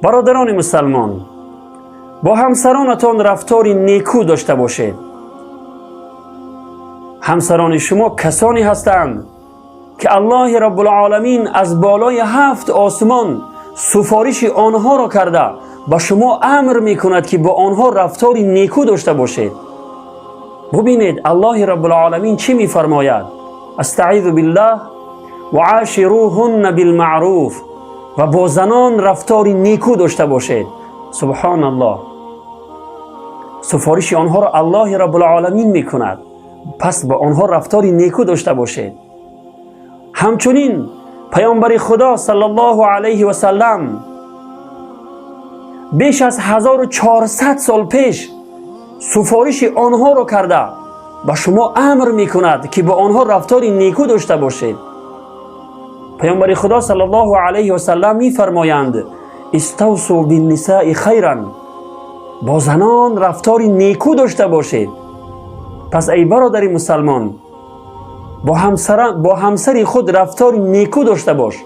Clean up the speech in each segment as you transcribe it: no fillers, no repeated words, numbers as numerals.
برادران مسلمان، با همسرانتان رفتار نیکو داشته باشید. همسران شما کسانی هستند که الله رب العالمین از بالای 7 آسمان سفارش آنها را کرده به شما امر می کند که با آنها رفتار نیکو داشته باشید. ببینید الله رب العالمین چی می فرماید؟ استعیذ بالله و عاشروهن بالمعروف، و با زنان رفتار نیکو داشته باشید. سبحان الله، سفارش آنها را الله رب العالمین می کند، پس با آنها رفتار نیکو داشته باشید. همچنین پیامبر خدا صلی الله علیه و سلم بیش از 1400 سال پیش سفارش آنها را کرده به شما امر می کند که با آنها رفتار نیکو داشته باشید. پیامبر خدا صلی الله علیه و سلم می فرمایند استوصوا بالنساء خیرا، با زنان رفتار نیکو داشته باشید. پس ای برادر مسلمان، با همسر خود رفتار نیکو داشته باش.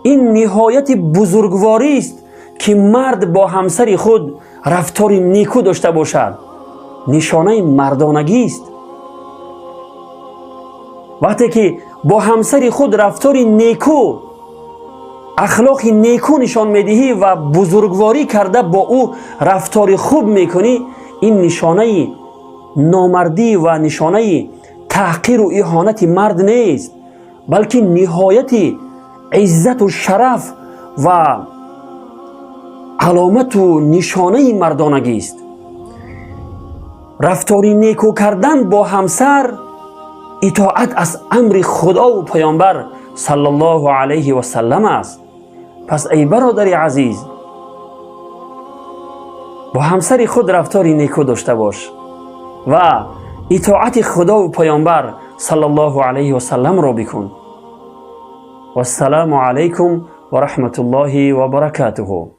این نهایت بزرگواری است که مرد با همسر خود رفتار نیکو داشته باشد. نشانه مردانگی است. وقتی که با همسر خود رفتار نیکو، اخلاق نیکو نشان میدهی و بزرگواری کرده با او رفتار خوب میکنی، این نشانه نامردی و نشانه تحقیر و اهانت مرد نیست، بلکه نهایت عزت و شرف و علامت و نشانه مردانگی است. رفتار نیکو کردن با همسر اطاعت از امر خدا و پیامبر صلی الله علیه و سلم است. پس ای برادر عزیز، با همسر خود رفتار نیکو داشته باش و اطاعت خدا و پیامبر صلی الله علیه و سلم را بکن. و السلام علیکم و رحمت الله و برکاته.